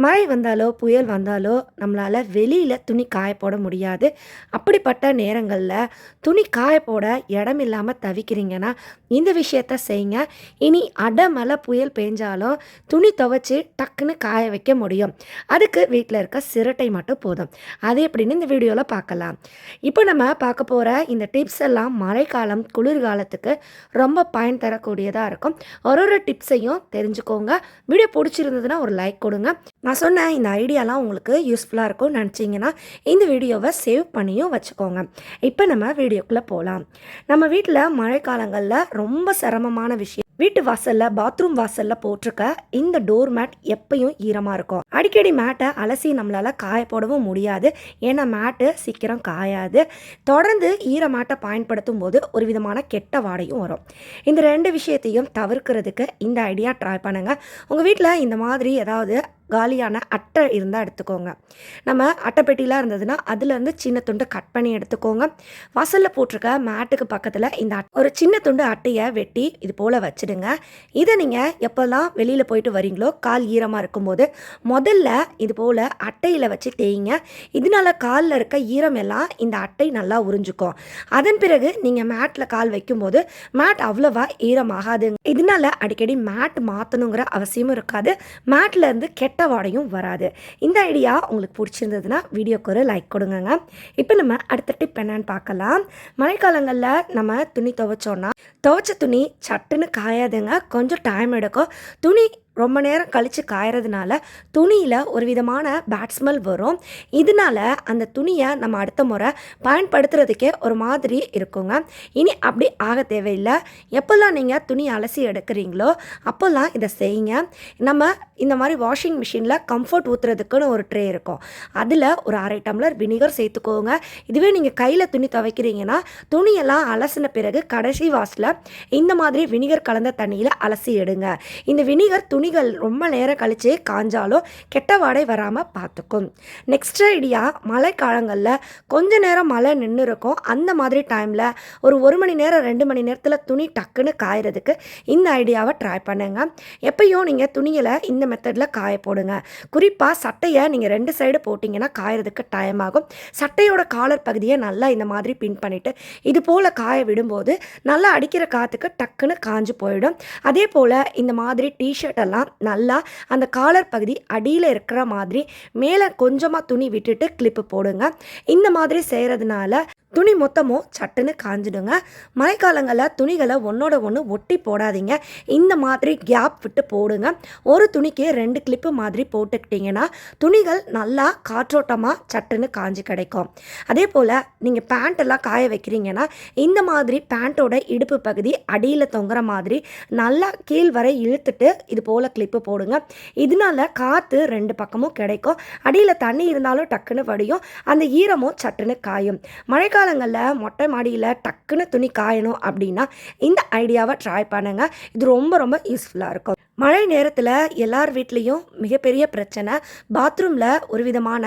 மழை வந்தாலோ, புயல் வந்தாலோ நம்மளால வெளியில துணி காய போட முடியாது. அப்படிப்பட்ட நேரங்கள்ல துணி காய போட இடம் இல்லாம தவிக்கிறீங்கன்னா, இந்த விஷயத்த செய்யுங்க. இனி அடமழை, புயல் பேஞ்சாலும் துணி துவைச்சு டக்குன்னு காய வைக்க முடியும். அதுக்கு வீட்ல இருக்க சிரட்டை மட்டும் போதும். அது எப்படின்னு இந்த வீடியோல பார்க்கலாம். இப்போ நம்ம பார்க்க போற இந்த டிப்ஸ் எல்லாம் மழைக்காலம், குளிர்காலத்துக்கு ரொம்ப பயன் தரக்கூடியதா இருக்கும். ஒரு ஒரு டிப்ஸையும் தெரிஞ்சுக்கோங்க. வீடியோ பிடிச்சிருந்ததுன்னா ஒரு லைக் கொடுங்க. நான் சொன்ன இந்த ஐடியாலாம் உங்களுக்கு யூஸ்ஃபுல்லாக இருக்கும்னு நினச்சிங்கன்னா இந்த வீடியோவை சேவ் பண்ணியும் வச்சுக்கோங்க. இப்போ நம்ம வீடியோக்குள்ளே போகலாம். நம்ம வீட்டில் மழைக்காலங்களில் ரொம்ப சிரமமான விஷயம், வீட்டு வாசலில் பாத்ரூம் வாசலில் போட்டிருக்க இந்த டோர் மேட் எப்பயும் ஈரமாக இருக்கும். அடிக்கடி மேட்டை அலசி நம்மளால் காய போடவும் முடியாது. ஏன்னா மேட்டு சீக்கிரம் காயாது. தொடர்ந்து ஈர மேட்டை பயன்படுத்தும் போது ஒரு விதமான கெட்ட வாடையும் வரும். இந்த ரெண்டு விஷயத்தையும் தவிர்க்கிறதுக்கு இந்த ஐடியா ட்ரை பண்ணுங்கள். உங்கள் வீட்டில் இந்த மாதிரி ஏதாவது காலியான அட்டை இருந்தால் எடுத்துக்கோங்க. நம்ம அட்டைப்பெட்டிலாம் இருந்ததுன்னா அதுலேருந்து சின்ன துண்டு கட் பண்ணி எடுத்துக்கோங்க. வாசலில் போட்டிருக்க மேட்டுக்கு பக்கத்தில் இந்த ஒரு சின்ன துண்டு அட்டையை வெட்டி இது போல் வச்சுடுங்க. இதை நீங்கள் எப்போல்லாம் வெளியில் போயிட்டு வரீங்களோ கால் ஈரமாக இருக்கும்போது முதல்ல இது போல் அட்டையில் வச்சு தேய்ங்க. இதனால காலில் இருக்க ஈரம் எல்லாம் இந்த அட்டை நல்லா உறிஞ்சிக்கும். அதன் பிறகு நீங்கள் மேட்டில் கால் வைக்கும்போது மேட் அவ்வளோவா ஈரமாகாதுங்க. இதனால அடிக்கடி மேட் மாற்றணுங்கிற அவசியமும் இருக்காது. மேட்லேருந்து கெட்ட வாடையும் வராது. இந்த ஐடியா உங்களுக்கு பிடிச்சிருந்ததுன்னா வீடியோக்கு ஒரு லைக் கொடுங்க. இப்போ நம்ம அடுத்த டிப் என்னன்னு பார்க்கலாம். மழைக்காலங்களில் நம்ம துணி துவைச்ச துணி சட்டுன்னு காயாதுங்க. கொஞ்சம் டைம் எடுக்கும். துணி ரொம்ப நேரம் கழித்து காயறதுனால துணியில் ஒரு விதமான பேட் ஸ்மெல் வரும். இதனால அந்த துணியை நம்ம அடுத்த முறை பயன்படுத்துறதுக்கே ஒரு மாதிரி இருக்குங்க. இனி அப்படி ஆக தேவையில்லை. எப்போல்லாம் நீங்கள் துணி அலசி எடுக்கிறீங்களோ அப்போல்லாம் இதை செய்யுங்க. நம்ம இந்த மாதிரி வாஷிங் மிஷினில் கம்ஃபர்ட் ஊற்றுறதுக்குன்னு ஒரு ட்ரே இருக்கும். அதில் ஒரு 1/2 டம்ளர் வினிகர் சேர்த்துக்கோங்க. இதுவே நீங்கள் கையில் துணி துவைக்கிறீங்கன்னா துணியெல்லாம் அலசின பிறகு கடைசி வாசில் இந்த மாதிரி வினிகர் கலந்த தண்ணியில் அலசி எடுங்க. இந்த வினிகர் துணிகள் ரொம்ப நேரம் கழித்து காஞ்சாலும் கெட்ட வாடை வராமல் பார்த்துக்கும். நெக்ஸ்ட் ஐடியா, மழை காலங்களில் கொஞ்ச நேரம் மழை நின்று இருக்கும். அந்த மாதிரி டைமில் ஒரு 1 மணி நேரம் 2 மணி நேரத்தில் துணி டக்குன்னு காயறதுக்கு இந்த ஐடியாவை ட்ரை பண்ணுங்க. எப்பயும் நீங்கள் துணிகளை இந்த மெத்தடில் காய போடுங்க. குறிப்பாக சட்டையை நீங்கள் 2 சைடு போட்டிங்கன்னா காயறதுக்கு டைம் ஆகும். சட்டையோட காலர் பகுதியை நல்லா இந்த மாதிரி பின் பண்ணிவிட்டு இது போல் காய விடும்போது நல்லா அடிக்கிற காற்றுக்கு டக்குன்னு காஞ்சு போயிடும். அதே போல் இந்த மாதிரி டிஷர்ட் எல்லாம் நல்லா அந்த காலர் பகுதி அடியில் இருக்கிற மாதிரி மேலே கொஞ்சமாக துணி விட்டுட்டு கிளிப்பு போடுங்க. இந்த மாதிரி செய்கிறதுனால துணி மொத்தமும் சட்டுன்னு காஞ்சிடுங்க. மழைக்காலங்களில் துணிகளை ஒன்றோட ஒன்று ஒட்டி போடாதீங்க. இந்த மாதிரி கேப் விட்டு போடுங்க. ஒரு துணிக்கு 2 கிளிப்பு மாதிரி போட்டுக்கிட்டிங்கன்னா துணிகள் நல்லா காற்றோட்டமாக சட்டுன்னு காஞ்சி கிடைக்கும். அதே போல் நீங்கள் பேண்ட்டெல்லாம் காய வைக்கிறீங்கன்னா இந்த மாதிரி பேண்ட்டோட இடுப்பு பகுதி அடியில் தொங்குற மாதிரி நல்லா கீழ் வரை இழுத்துட்டு இது போல் கிளிப்பு போடுங்க. இதனால காற்று 2 பக்கமும் கிடைக்கும். அடியில் தண்ணி இருந்தாலும் டக்குன்னு வடியும். அந்த ஈரமும் சட்டுன்னு காயும். மழைக்காலங்களில் மொட்டை மாடியில் டக்குன்னு துணி காயணும் அப்படின்னா இந்த ஐடியாவை ட்ரை பண்ணுங்க. இது ரொம்ப ரொம்ப யூஸ்ஃபுல்லாக இருக்கும். மழை நேரத்தில் எல்லார் வீட்லேயும் மிகப்பெரிய பிரச்சனை, பாத்ரூமில் ஒரு விதமான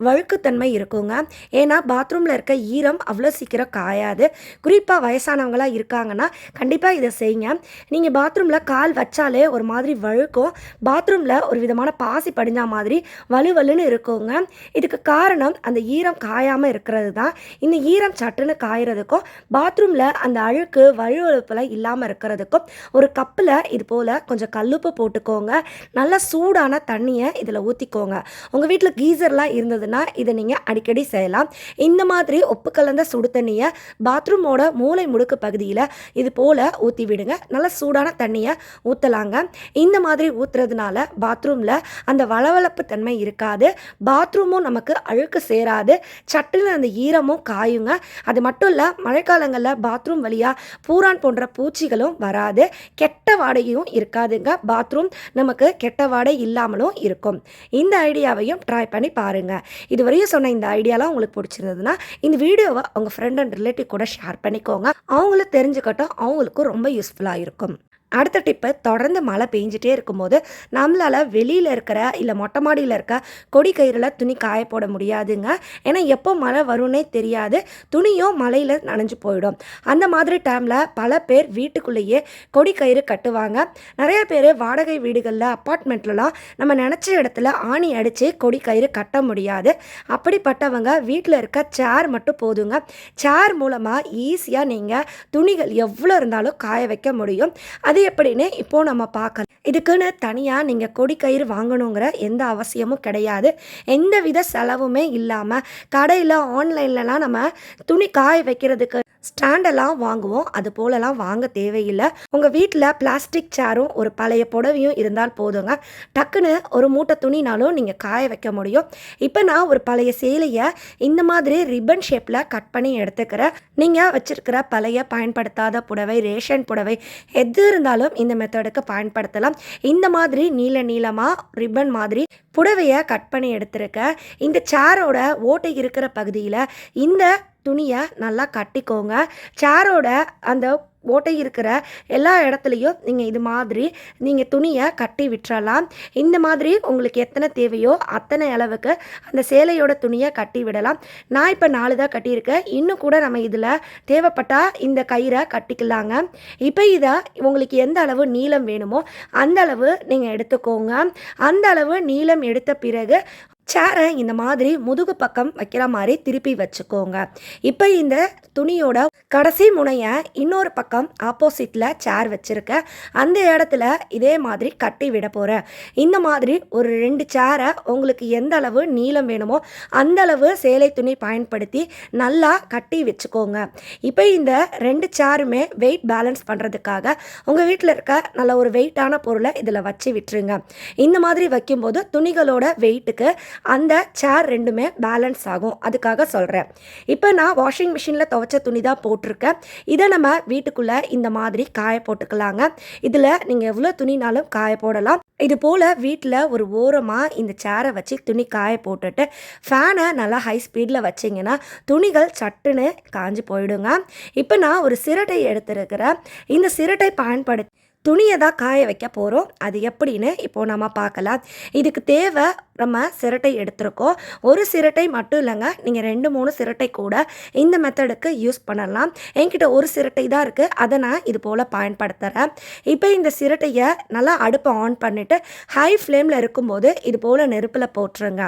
வழுக்குத்தன்மை இருக்குங்க. ஏன்னா பாத்ரூமில் இருக்க ஈரம் அவ்வளோ சீக்கிரம் காயாது. குறிப்பாக வயசானவங்களாக இருக்காங்கன்னா கண்டிப்பாக இதை செய்யுங்க. நீங்கள் பாத்ரூமில் கால் வச்சாலே ஒரு மாதிரி வழுக்கும். பாத்ரூமில் ஒரு விதமான பாசி படிஞ்ச மாதிரி வலுவலுன்னு இருக்குங்க. இதுக்கு காரணம் அந்த ஈரம் காயாமல் இருக்கிறது தான். இந்த ஈரம் சட்டுன்னு காயறதுக்கும் பாத்ரூமில் அந்த அழுக்கு வழுவழுப்பில் இல்லாமல் இருக்கிறதுக்கும் ஒரு கப்பில் இது போல் கொஞ்சம் கல்லுப்பு போட்டுக்கோங்க. நல்லா சூடான தண்ணியை இதில் ஊற்றிக்கோங்க. உங்கள் வீட்டில் கீசர்லாம் இருந்ததுன்னா இதை நீங்கள் அடிக்கடி செய்யலாம். இந்த மாதிரி உப்பு கலந்த சுடு தண்ணியை பாத்ரூமோட மூளை முடுக்கு பகுதியில் இது போல் ஊற்றி விடுங்க. நல்லா சூடான தண்ணியை ஊற்றலாங்க. இந்த மாதிரி ஊற்றுறதுனால பாத்ரூமில் அந்த வளவளப்பு தன்மை இருக்காது. பாத்ரூமும் நமக்கு அழுக்கு சேராது. சட்டுன்னு அந்த ஈரமும் காயுங்க. அது மட்டும் இல்லை, மழைக்காலங்களில் பாத்ரூம் வழியாக பூரான் போன்ற பூச்சிகளும் வராது. கெட்ட வாடையும் இருக்காதுங்க. பாத்ரூம் நமக்கு கெட்ட வாடை இல்லாமலும் இருக்கும். இந்த ஐடியாவையும் ட்ரை பண்ணி பாருங்கள். இதுவரையும் சொன்ன இந்த ஐடியாலாம் உங்களுக்கு பிடிச்சிருந்ததுன்னா இந்த வீடியோவை உங்கள் ஃப்ரெண்ட் அண்ட் ரிலேட்டிவ் கூட ஷேர் பண்ணிக்கோங்க. அவங்களும் தெரிஞ்சுக்கட்டும். அவங்களுக்கும் ரொம்ப யூஸ்ஃபுல்லாக இருக்கும். அடுத்த டிப்பு, தொடர்ந்து மழை பெஞ்சிட்டே இருக்கும்போது நம்மளால் வெளியில் இருக்கிற இல்லை மொட்டை மாடியில் இருக்க கொடி கயிறில் துணி காய போட முடியாதுங்க. ஏன்னா எப்போ மழை வரும்னே தெரியாது, துணியும் மழையில் நனைஞ்சு போயிடும். அந்த மாதிரி டைமில் பல பேர் வீட்டுக்குள்ளேயே கொடி கயிறு கட்டுவாங்க. நிறைய பேர் வாடகை வீடுகளில் அப்பார்ட்மெண்ட்லலாம் நம்ம நினச்ச இடத்துல ஆணி அடித்து கொடி கயிறு கட்ட முடியாது. அப்படிப்பட்டவங்க வீட்டில் இருக்க சேர் மட்டும் போதுங்க. சேர் மூலமாக ஈஸியாக நீங்கள் துணிகள் எவ்வளோ இருந்தாலும் காய வைக்க முடியும். அது எப்படின்னு இப்போது நம்ம பார்க்கலாம். இதுக்குன்னு தனியாக நீங்கள் கொடி கயிறு வாங்கணுங்கிற எந்த அவசியமும் கிடையாது. எந்த வித செலவுமே இல்லாமல் கடையில் ஆன்லைன்லலாம் நம்ம துணி காய வைக்கிறதுக்கு ஸ்டாண்டெல்லாம் வாங்குவோம், அது போலலாம் வாங்க தேவையில்லை. உங்கள் வீட்டில் பிளாஸ்டிக் சேரும் ஒரு பழைய புடவையும் இருந்தால் போதுங்க. டக்குன்னு ஒரு மூட்டை துணினாலும் நீங்கள் காய வைக்க முடியும். இப்போ நான் ஒரு பழைய சேலையை இந்த மாதிரி ரிப்பன் ஷேப்பில் கட் பண்ணி எடுத்துக்கிறேன். நீங்கள் வச்சுருக்கிற பழைய பயன்படுத்தாத புடவை, ரேஷன் புடவை எது இருந்தாலும் இந்த மெத்தடுக்கு பயன்படுத்தலாம். இந்த மாதிரி நீளமாக ரிப்பன் மாதிரி புடவையை கட் பண்ணி எடுத்துருக்கேன். இந்த சேரோட ஓட்டை இருக்கிற பகுதியில் இந்த துணியை நல்லா கட்டிக்கோங்க. சேரோட அந்த ஓட்டை இருக்கிற எல்லா இடத்துலையும் நீங்கள் இது மாதிரி நீங்கள் துணியை கட்டி விட்டுறலாம். இந்த மாதிரி உங்களுக்கு எத்தனை தேவையோ அத்தனை அளவுக்கு அந்த சேலையோட துணியை கட்டி விடலாம். நான் இப்போ 4 தான் கட்டியிருக்கேன். இன்னும் கூட நம்ம இதில் தேவைப்பட்டால் இந்த கயிறை கட்டிக்கலாங்க. இப்போ இதை உங்களுக்கு எந்த அளவு நீளம் வேணுமோ அந்த அளவு நீங்கள் எடுத்துக்கோங்க. அந்த அளவு நீளம் எடுத்த பிறகு சேரை இந்த மாதிரி முதுகு பக்கம் வைக்கிற மாதிரி திருப்பி வச்சுக்கோங்க. இப்போ இந்த துணியோட கடைசி முனையை இன்னொரு பக்கம் ஆப்போசிட்டில் சேர் வச்சுருக்கேன். அந்த இடத்துல இதே மாதிரி கட்டி விட போகிறேன். இந்த மாதிரி ஒரு 2 சேரை உங்களுக்கு எந்த அளவு நீளம் வேணுமோ அந்த அளவு சேலை துணி பயன்படுத்தி நல்லா கட்டி வச்சுக்கோங்க. இப்போ இந்த 2 சேருமே வெயிட் பேலன்ஸ் பண்ணுறதுக்காக உங்கள் வீட்டில் இருக்க நல்ல ஒரு வெயிட்டான பொருளை இதில் வச்சு விட்டுருங்க. இந்த மாதிரி வைக்கும்போது துணிகளோட வெயிட்டுக்கு அந்த சேர் ரெண்டுமே பேலன்ஸ் ஆகும். அதுக்காக சொல்கிறேன். இப்போ நான் வாஷிங் மிஷினில் துவைச்ச துணி தான் போட்டிருக்கேன். இதை நம்ம வீட்டுக்குள்ளே இந்த மாதிரி காய போட்டுக்கலாங்க. இதில் நீங்கள் எவ்வளோ துணினாலும் காய போடலாம். இது போல் வீட்டில் ஒரு ஓரமாக இந்த சேரை வச்சு துணி காய போட்டுட்டு ஃபேனை நல்லா ஹை ஸ்பீடில் வச்சிங்கன்னா துணிகள் சட்டுன்னு காஞ்சி போயிடுங்க. இப்போ நான் ஒரு சிரட்டை எடுத்துருக்கிறேன். இந்த சிரட்டை பயன்படுத்தி துணியை தான் காய வைக்க போகிறோம். அது எப்படின்னு இப்போது நம்ம பார்க்கலாம். இதுக்கு தேவை நம்ம சிரட்டை எடுத்துருக்கோம். ஒரு சிரட்டை மட்டும் இல்லைங்க, நீங்கள் 2-3 சிரட்டை கூட இந்த மெத்தடுக்கு யூஸ் பண்ணலாம். என்கிட்ட ஒரு சிரட்டை தான் இருக்குது, அதை நான் இது போல் பயன்படுத்துகிறேன். இப்போ இந்த சிரட்டையை நல்லா அடுப்பை ஆன் பண்ணிவிட்டு ஹை ஃப்ளேமில் இருக்கும்போது இது போல் நெருப்பில் போட்டுருங்க.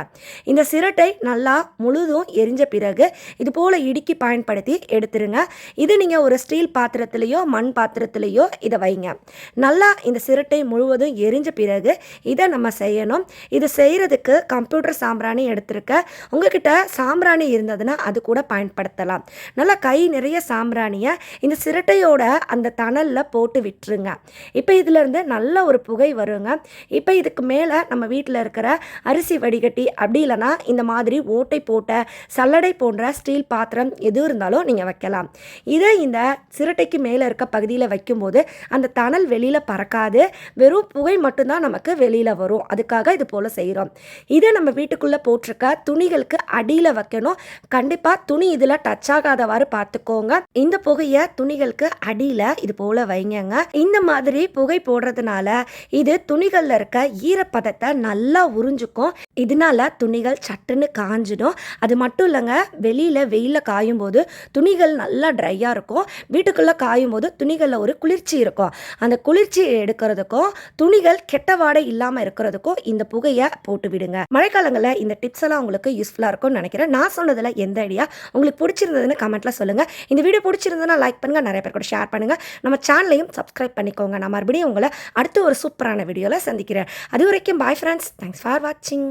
இந்த சிரட்டை நல்லா முழுதும் எரிஞ்ச பிறகு இது போல் இடுக்கி பயன்படுத்தி எடுத்துருங்க. இது நீங்கள் ஒரு ஸ்டீல் பாத்திரத்துலேயோ மண் பாத்திரத்துலேயோ இதை வைங்க. நல்லா இந்த சிரட்டை முழுவதும் எரிஞ்ச பிறகு இதை நம்ம செய்யணும். இது செய்கிறதுக்கு கம்ப்யூட்டர் சாம்பிராணி எடுத்துருக்க. உங்ககிட்ட சாம்பிராணி இருந்ததுன்னா அது கூட பயன்படுத்தலாம். நல்லா கை நிறைய சாம்பிராணியை இந்த சிரட்டையோட அந்த தணலில் போட்டு விட்டுருங்க. இப்போ இதிலேருந்து நல்ல ஒரு புகை வருங்க. இப்போ இதுக்கு மேலே நம்ம வீட்டில் இருக்கிற அரிசி வடிகட்டி அப்படி இல்லைனா இந்த மாதிரி ஓட்டை போட்ட சல்லடை போன்ற ஸ்டீல் பாத்திரம் எது இருந்தாலும் நீங்கள் வைக்கலாம். இதை இந்த சிரட்டைக்கு மேலே இருக்க பகுதியில் வைக்கும்போது அந்த தணல் வெளியில் பறக்காது, வெறும் புகை மட்டும்தான் நமக்கு வெளியில் வரும். அதுக்காக இது போல் செய்கிறோம். இதை நம்ம வீட்டுக்குள்ளே போட்டிருக்க துணிகளுக்கு அடியில் வைக்கணும். கண்டிப்பாக துணி இதில் டச் ஆகாதவாறு பார்த்துக்கோங்க. இந்த புகையை துணிகளுக்கு அடியில் இது போல் வைங்க. இந்த மாதிரி புகை போடுறதுனால இது துணிகளில் இருக்க ஈரப்பதத்தை நல்லா உறிஞ்சுக்கும். இதனால துணிகள் சட்டுன்னு காஞ்சிடும். அது மட்டும் இல்லைங்க, வெளியில் வெயிலில் காயும் போது துணிகள் நல்லா ட்ரையாக இருக்கும். வீட்டுக்குள்ளே காயும் போது துணிகளில் ஒரு குளிர்ச்சி இருக்கும். அந்த குளிர்ச்சி எடுக்கிறதுக்கும் துணிகள் கெட்ட வாடை இல்லாமல் இருக்கிறதுக்கும் இந்த புகையை போட்டு விடுங்க. மழைக்காலங்களில் இந்த டிப்ஸ் எல்லாம் உங்களுக்கு யூஸ்ஃபுல்லாக இருக்கும்னு நினைக்கிறேன். நான் சொன்னதில் எந்த ஐடியா உங்களுக்கு பிடிச்சிருந்ததுன்னு கமெண்ட்டில் சொல்லுங்கள். இந்த வீடியோ பிடிச்சிருந்ததுன்னா லைக் பண்ணுங்கள், நிறைய பேர் கூட ஷேர் பண்ணுங்கள். நம்ம சேனலையும் சப்ஸ்கிரைப் பண்ணிக்கோங்க. நான் மறுபடியும் உங்களை அடுத்த ஒரு சூப்பரான வீடியோவில் சந்திக்கிறேன். அது வரைக்கும் பாய் ஃப்ரெண்ட்ஸ். தேங்க்ஸ் ஃபார் வாட்சிங்.